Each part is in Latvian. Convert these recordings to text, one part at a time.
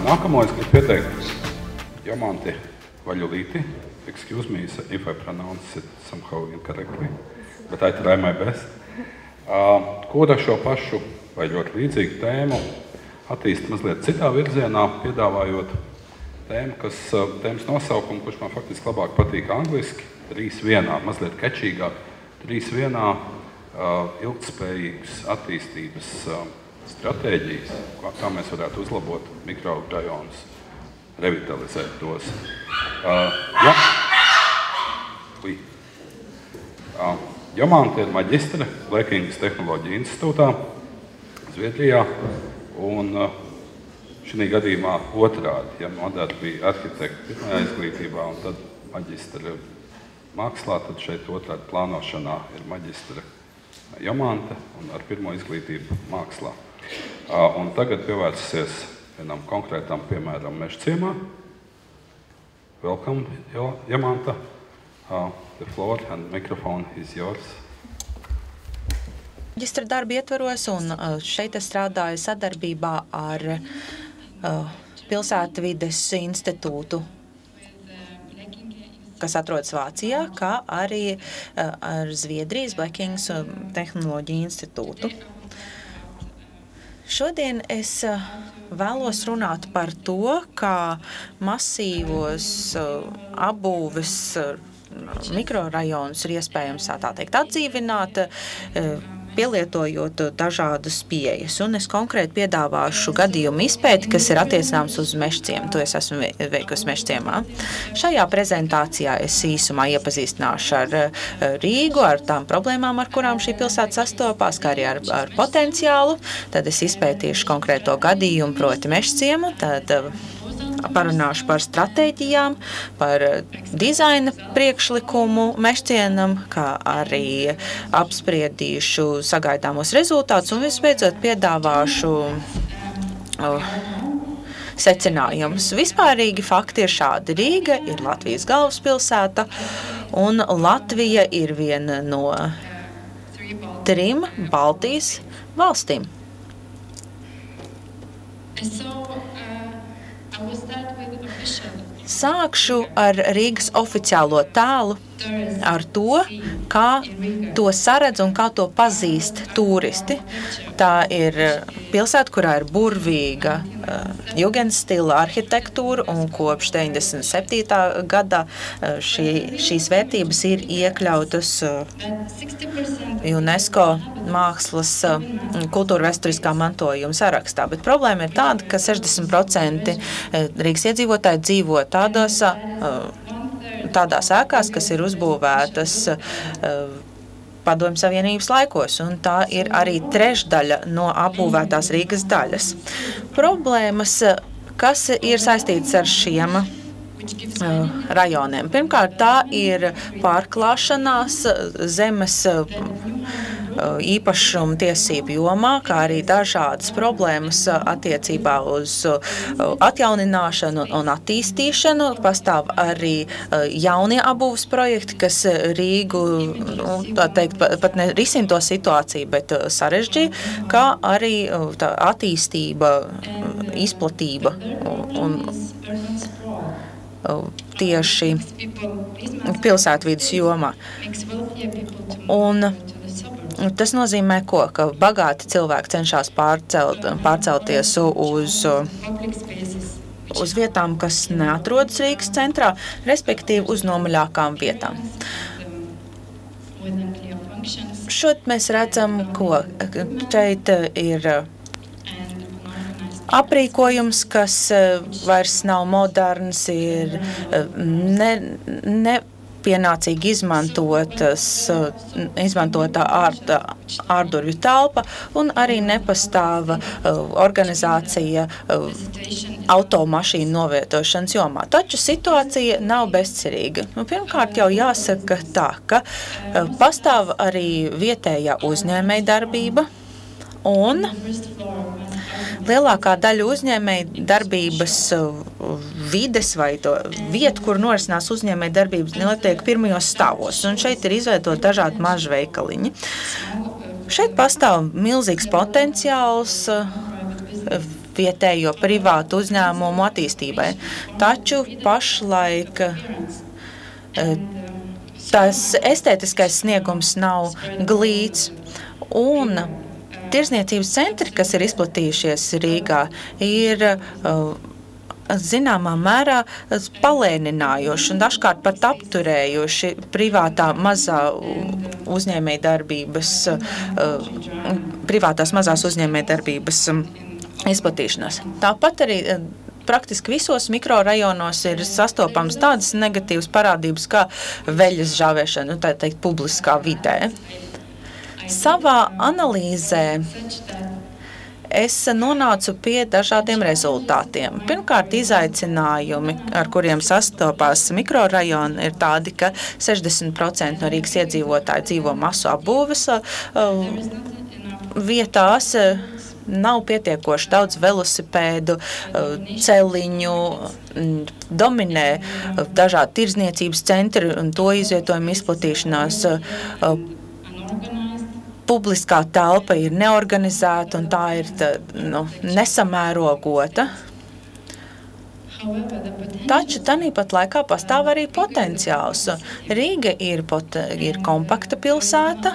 Nākamo es gribu pieteikt Jomanti Vaļulīti. Excuse me if I pronounce it somehow incorrectly, but I try my best. Kura šo pašu vai ļoti līdzīgu tēmu attīst mazliet citā virzienā, piedāvājot tēmas nosaukumu, kurš man faktiski labāk patīk angliski, 3-1, mazliet kečīgāk, 3-1 ilgtspējīgas attīstības stratēģijas, kā mēs varētu uzlabot mikrorajonus, revitalizēt tos. Jomanta ir maģistre Blekingas tehnoloģiju institūtā Zviedrijā, un šī gadījumā otrādi, ja moderni bija arhitekti pirmajā izglītībā un tad maģistre mākslā, tad šeit otrādi plānošanā ir maģistre Jomanta un ar pirmo izglītību mākslā. Un tagad pievērsies vienam konkrētam piemēram Mežciemā. Welcome, Jomanta. The floor and microphone is yours. Maģistra darba ietvaros, un šeit es strādāju sadarbībā ar Pilsētvides institūtu, kas atrodas Vācijā, kā arī ar Zviedrijas Blekingas tehnoloģiju institūtu. Šodien es vēlos runāt par to, kā masīvos apbūves mikrorajonus ir iespējams tā teikt atdzīvināt, pielietojot dažādas pieejas. Un es konkrēti piedāvāšu gadījumu izpēti, kas ir attiecināms uz Mežciemu. To es esmu veikusi Mežciemā. Šajā prezentācijā es īsumā iepazīstināšu ar Rīgu, ar tām problēmām, ar kurām šī pilsēta sastopās, kā arī ar potenciālu. Tad es izpētīšu konkrēto gadījumu, proti Mežciemu, tad parunāšu par stratēģijām, par dizaina priekšlikumu Mežciemam, kā arī apspriedīšu sagaidāmos rezultātus un visbeidzot piedāvāšu secinājumus. Vispārīgi fakti ir šādi. Rīga ir Latvijas galvaspilsēta un Latvija ir viena no 3 Baltijas valstīm. Sākšu ar Rīgas oficiālo tēlu, ar to, kā to saredz un kā to pazīst turisti. Tā ir pilsēta, kurā ir burvīga jugendstila arhitektūra, un kopš 97. gadā šīs vērtības ir iekļautas UNESCO mākslas kultūra vēsturiskā mantojuma sarakstā. Bet problēma ir tāda, ka 60% Rīgas iedzīvotāji dzīvo tādās ēkās, kas ir uzbūvētas Padomju Savienības laikos, un tā ir arī trešdaļa no apbūvētās Rīgas daļas. Problēmas, kas ir saistītas ar šiem rajoniem. Pirmkārt, tā ir pārklāšanās zemes īpašuma tiesību jomā, kā arī dažādas problēmas attiecībā uz atjaunināšanu un attīstīšanu. Pastāv arī jaunie apbūves projekti, kas Rīgu, tā teikt, pat ne risina to situāciju, bet sarežģīja, kā arī tā attīstība, izplatība un tieši pilsētvides jomā. Un tas nozīmē ko? Ka bagāti cilvēki cenšas pārcelties uz vietām, kas neatrodas Rīgas centrā, respektīvi uz nomaļākām vietām. Šeit mēs redzam, ko šeit ir aprīkojums, kas vairs nav moderns, ir nepienācīgi izmantota ārdurvju telpa un arī nepastāva organizācija automašīnu novietošanas jomā. Taču situācija nav bezcerīga. Pirmkārt jau jāsaka tā, ka pastāv arī vietējā uzņēmējdarbība un lielākā daļa uzņēmēju darbības vides vai to vietu, kur norisinās uzņēmēju darbības, netiek pirmajos stāvos. Un šeit ir izveidot dažādi maži veikaliņi. Šeit pastāv milzīgs potenciāls vietējo privātu uzņēmumu attīstībai. Taču pašlaik tas estētiskais sniegums nav glīts, un tirzniecības centri, kas ir izplatījušies Rīgā, ir zināmā mērā palēninājuši un dažkārt pat apturējuši privātā mazā uzņēmējdarbības, privātās mazās uzņēmējdarbības izplatīšanās. Tāpat arī praktiski visos mikrorajonos ir sastopams tādas negatīvas parādības kā veļas žāvēšana, tā teikt, publiskā vidē. Savā analīzē es nonācu pie dažādiem rezultātiem. Pirmkārt, izaicinājumi, ar kuriem sastopās mikrorajoni, ir tādi, ka 60% no Rīgas iedzīvotāji dzīvo masu apbūves vietās, nav pietiekoši daudz velosipēdu, celiņu, dominē dažādi tirdzniecības centri un to izvietojumu izplatīšanās. Publiskā telpa ir neorganizēta un tā ir nesamērogota. Taču tanīpat laikā pastāv arī potenciāls. Rīga ir kompakta pilsēta.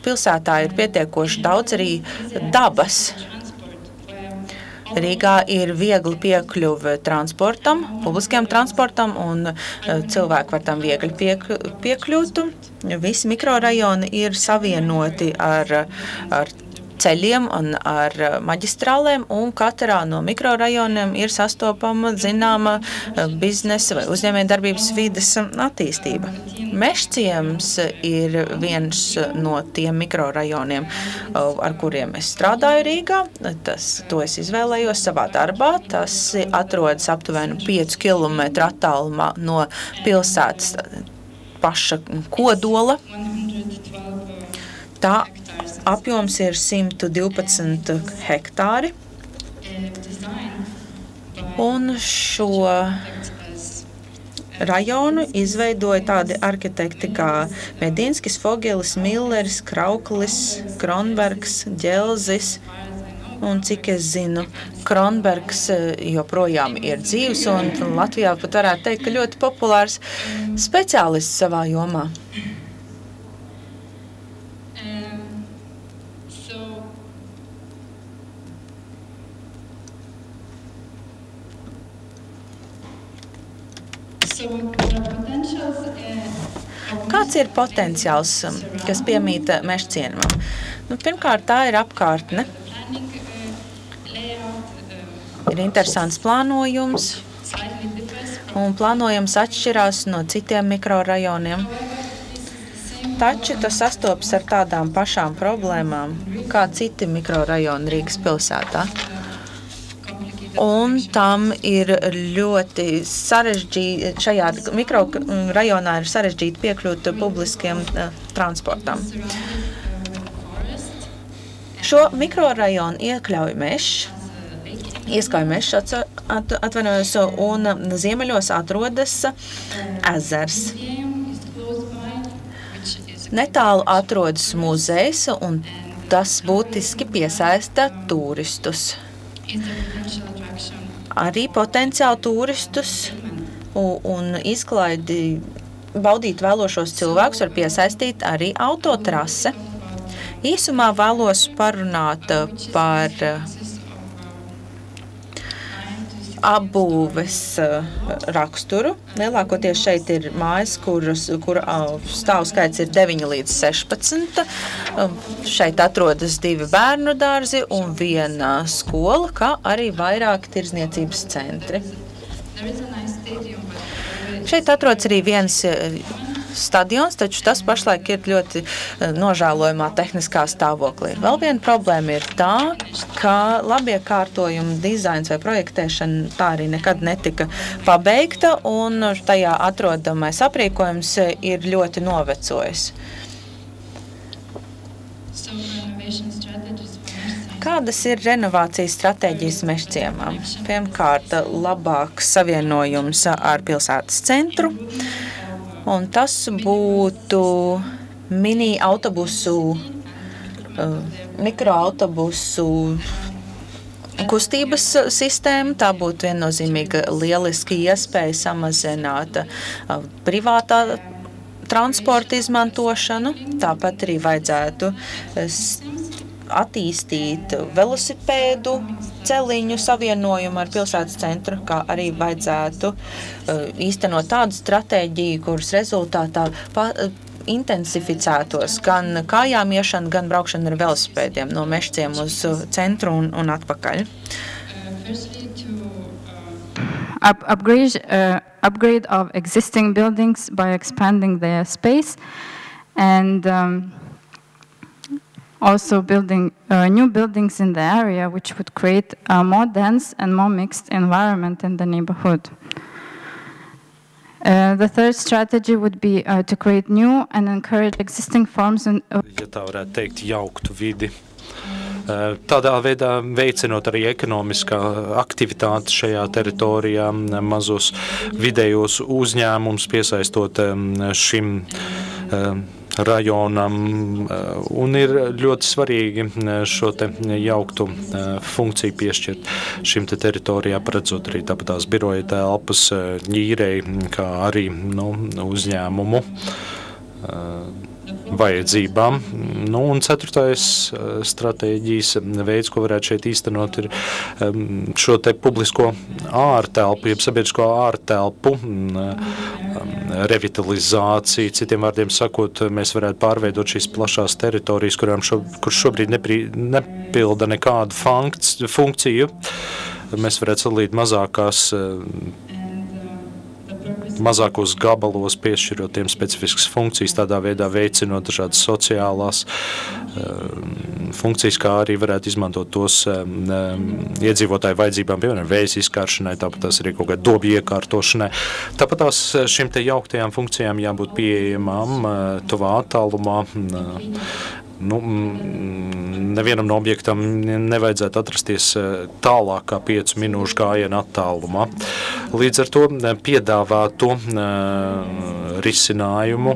Pilsētā ir pietiekoši daudz arī dabas. Rīgā ir viegli piekļuve transportam, publiskajam transportam, un cilvēki var tam viegli piekļūt. Visi mikrorajoni ir savienoti ar ceļiem un ar maģistrālēm, un katrā no mikrorajoniem ir sastopama zināma biznesa vai uzņēmējdarbības vides attīstība. Mežciems ir viens no tiem mikrorajoniem, ar kuriem es strādāju Rīgā. To es izvēlējos savā darbā. Tas atrodas aptuveni 5 kilometru attālumā no pilsētas paša kodola. Tā apjoms ir 112 hektāri, un šo rajonu izveidoja tādi arhitekti kā Medinskis, Fogelis, Milleris, Krauklis, Kronbergs, Ģelzis, un cik es zinu, Kronbergs joprojām ir dzīvs, un Latvijā pat varētu teikt, ka ļoti populārs speciālists savā jomā. Kāds ir potenciāls, kas piemīt mežciemam? Pirmkārt, tā ir apkārtne. Ir interesants plānojums, un plānojums atšķirās no citiem mikrorajoniem. Taču tas sastopas ar tādām pašām problēmām, kā citi mikrorajoni Rīgas pilsētā. Un tam ir ļoti sarežģīti, šajā mikrorajonā ir sarežģīti piekļūt publiskiem transportam. Šo mikrorajonu iekļauj mežs, atvainojos, un ziemeļos atrodas ezers. Netālu atrodas muzejs, un tas būtiski piesaista turistus. Arī potenciāli turistus un izklaidi baudīt vēlošos cilvēkus var piesaistīt arī autotrase. Īsumā vēlos parunāt par apbūves raksturu. Lielākoties šeit ir mājas, kura stāvu skaits ir 9 līdz 16. Šeit atrodas 2 bērnu dārzi un 1 skola, kā arī vairāki tirdzniecības centri. Šeit atrodas arī viens stadions, taču tas pašlaik ir ļoti nožēlojamā tehniskā stāvoklī. Vēl viena problēma ir tā, ka labiekārtojuma dizains vai projektēšana tā arī nekad netika pabeigta, un tajā atrodamais aprīkojums ir ļoti novecojis. Kādas ir renovācijas stratēģijas mežciemam? Pirmkārt, labāks savienojums ar pilsētas centru, un tas būtu mini autobusu, mikroautobusu kustības sistēma, tā būtu viennozīmīga lieliski iespēja samazināt privātā transporta izmantošanu, tāpat arī vajadzētu attīstīt velosipēdu celiņu savienojumu ar pilsētas centru, kā arī vajadzētu īstenot tādu stratēģiju, kuras rezultātā intensificētos gan kājām iešana, gan braukšana ar velosipēdiem no Mežciem uz centru un atpakaļ. Upgrade of existing buildings by expanding their space and also building new buildings in the area, which would create a more dense and more mixed environment in the neighborhood. The third strategy would be to create new and encourage existing forms of... Ja tā varētu teikt, jauktu vidi. Tādā veidā veicinot arī ekonomiskā aktivitāte šajā teritorijā, mazos vidējos uzņēmumus piesaistot šim rajonam, un ir ļoti svarīgi šo te jauktu funkciju piešķirt šim te teritorijā, paredzot arī tāpat tās biroja telpas ģīrei, kā arī uzņēmumu vajadzībām. Un ceturtais stratēģijas veids, ko varētu šeit īstenot, ir šo te publisko ārtelpu, jeb sabiedrisko ārtelpu revitalizāciju. Citiem vārdiem sakot, mēs varētu pārveidot šīs plašās teritorijas, kur šobrīd nepilda nekādu funkciju. Mēs varētu sadalīt mazākos gabalos, piešķirot tiem specifiskas funkcijas, tādā veidā veicinot dažādas sociālās funkcijas, kā arī varētu izmantot tos iedzīvotāju vajadzībām, piemēram, vējas izkāršanai, tāpat tās arī kaut kāda dobju iekārtošanai. Tāpat tās šim te jauktajām funkcijām jābūt pieejamām tuvā attālumā. Nevienam no objektam nevajadzētu atrasties tālāk kā 5 minūšu gājiena attālumā. Līdz ar to piedāvāto risinājumu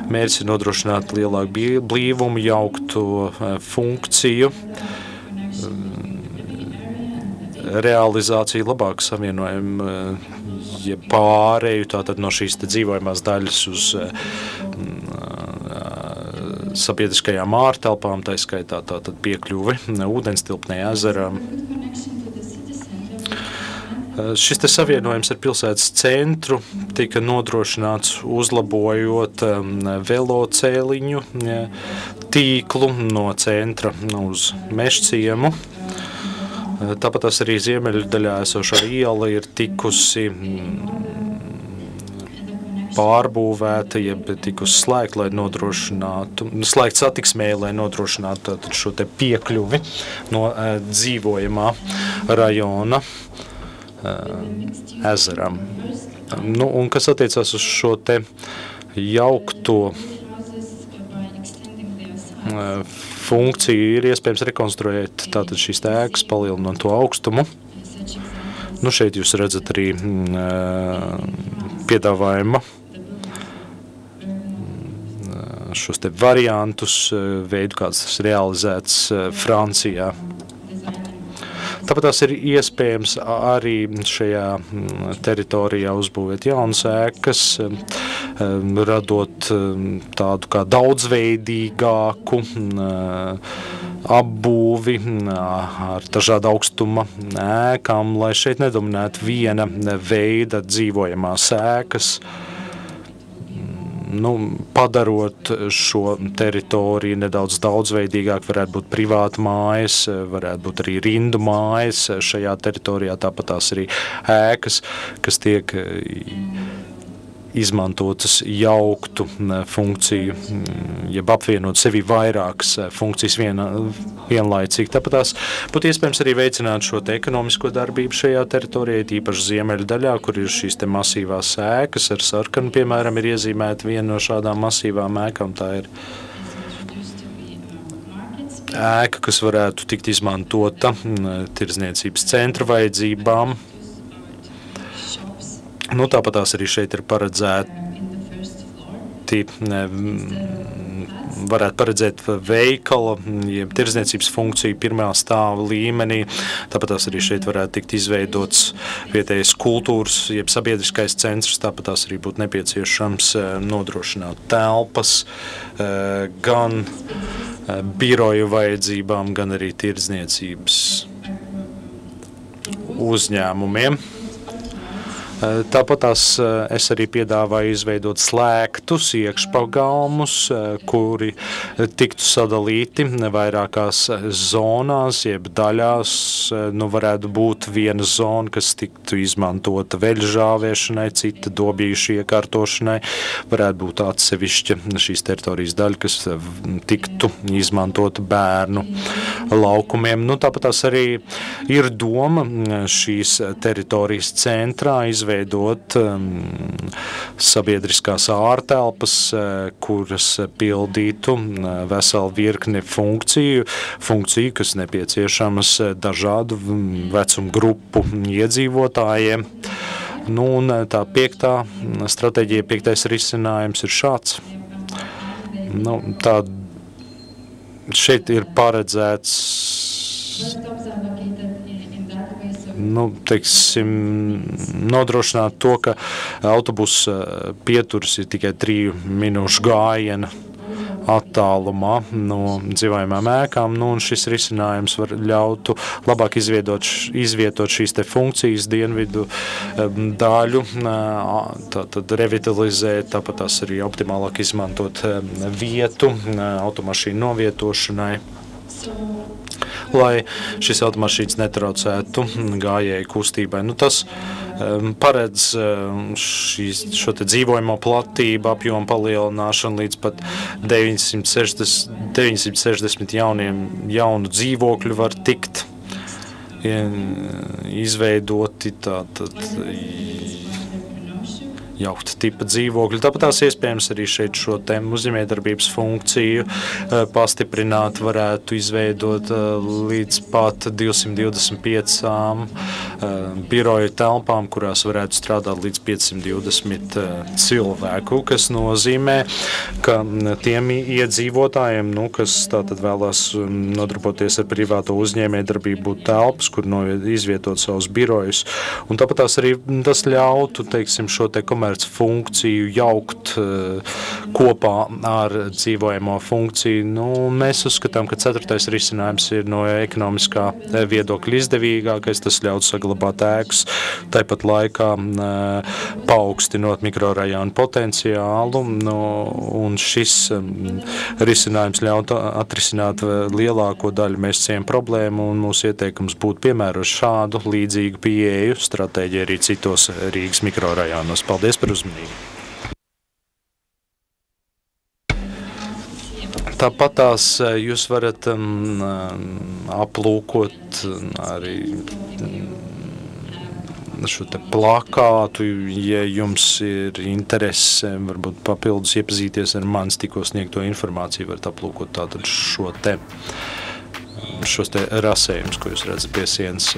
mērķis ir nodrošināt lielāku blīvumu, jauktu funkciju, realizāciju, labāku savienojumu, pārēju tātad no šīs te dzīvojamās daļas uz sabiedriskajām ārtelpām, tā skaitā tātad piekļuvi ūdenstilpnē ezerām. Šis te savienojums ar pilsētas centru tika nodrošināts uzlabojot velocēliņu tīklu no centra uz Mežciemu. Tāpat tas arī ziemeļu daļā esošā iela ir tikusi pārbūvēta, jeb tikusi slēgta, lai nodrošinātu, slēgta satiksmē, lai nodrošinātu šo te piekļuvi no dzīvojamā rajona ezeram. Un kas attiecās uz šo te jaukto funkciju, ir iespējams rekonstruēt tātad šīs ēkas, palielinot to augstumu. Šeit jūs redzat arī piedāvājuma šos te variantus, veidu, kāds tas realizēts Francijā. Tāpat tās ir iespējams arī šajā teritorijā uzbūvēt jaunas ēkas, radot tādu kā daudzveidīgāku apbūvi ar dažādu augstuma ēkām, lai šeit nedominētu viena veida dzīvojamās ēkas, padarot šo teritoriju nedaudz daudzveidīgāk, varētu būt privāta mājas, varētu būt arī rindu mājas šajā teritorijā, tāpat tās arī ēkas, kas tiek izmantotas jauktu funkciju, jeb apvienot sevi vairākas funkcijas vienlaicīgi. Tāpat tās būtu iespējams arī veicināt šo te ekonomisko darbību šajā teritorijā, tīpaši ziemeļu daļā, kur ir šīs te masīvās ēkas ar sarkanu, piemēram, ir iezīmēta viena no šādām masīvām ēkām. Tā ir ēka, kas varētu tikt izmantota tirdzniecības centra vajadzībām. Tāpat tās arī šeit ir paredzēti varētu paredzēt veikala, jeb tirdzniecības funkciju pirmā stāva līmenī. Tāpat tās arī šeit varētu tikt izveidots vietējais kultūras, jeb sabiedriskais centrs. Tāpat tās arī būtu nepieciešams nodrošināt telpas gan biroju vajadzībām, gan arī tirdzniecības uzņēmumiem. Tāpat tās es arī piedāvāju izveidot slēgtus iekšpagalmus, kuri tiktu sadalīti vairākās zonās, jeb daļās. Varētu būt viena zona, kas tiktu izmantota veļu žāviešanai, cita dobījuši iekārtošanai. Varētu būt atsevišķa šīs teritorijas daļa, kas tiktu izmantota bērnu laukumiem. Tāpat tās arī ir doma šīs teritorijas centrā izveidot sabiedriskās ārtelpas, kuras pildītu veselu virkni funkciju, kas nepieciešamas dažādu vecumu grupu iedzīvotājiem. Un tā piektā stratēģija, piektais risinājums ir šāds. Šeit ir paredzēts nodrošināt to, ka autobusa pieturas ir tikai 3 minūšu gājiena attālumā no dzīvojamām ēkām, un šis risinājums var ļautu labāk izvietot šīs te funkcijas dienvidu daļu, tātad revitalizēt, tāpat tās arī optimālāk izmantot vietu automašīnu novietošanai, lai šis automašīnas netraucētu gājēju kustībai. Tas paredz šo te dzīvojamo platību apjomu palielināšanu līdz pat 960 jaunu dzīvokļu var tikt izveidoti tātad jaukta tipa dzīvokļi. Tāpat tās iespējams arī šeit šo tēmu uzņēmējdarbības funkciju pastiprināt, varētu izveidot līdz pat 225 biroju telpām, kurās varētu strādāt līdz 520 cilvēku, kas nozīmē, ka tiem iedzīvotājiem, kas tātad vēlās nodarboties ar privāto uzņēmējdarbību, būtu telpas, kur izvietot savus birojus. Un tāpat tās arī tas ļautu, teiksim, šo te funkciju jaukt kopā ar dzīvojamo funkciju. Mēs uzskatām, ka 4. risinājums ir no ekonomiskā viedokļa izdevīgākais. Tas ļautu saglabāt ēkas, tāpat laikā paaugstinot mikrorajonu potenciālu. Un šis risinājums ļautu atrisināt lielāko daļu mēsciem problēmu, un mūsu ieteikums būtu piemērot šādu līdzīgu pieeju stratēģiju arī citos Rīgas mikrorajonos. Paldies par uzmanību. Tāpat tās jūs varat aplūkot arī šo te plakātu, ja jums ir interese, varbūt papildus iepazīties ar manis tikko sniegto informāciju, varat aplūkot tātad šos te rasējumus, ko jūs redzat pie sienas.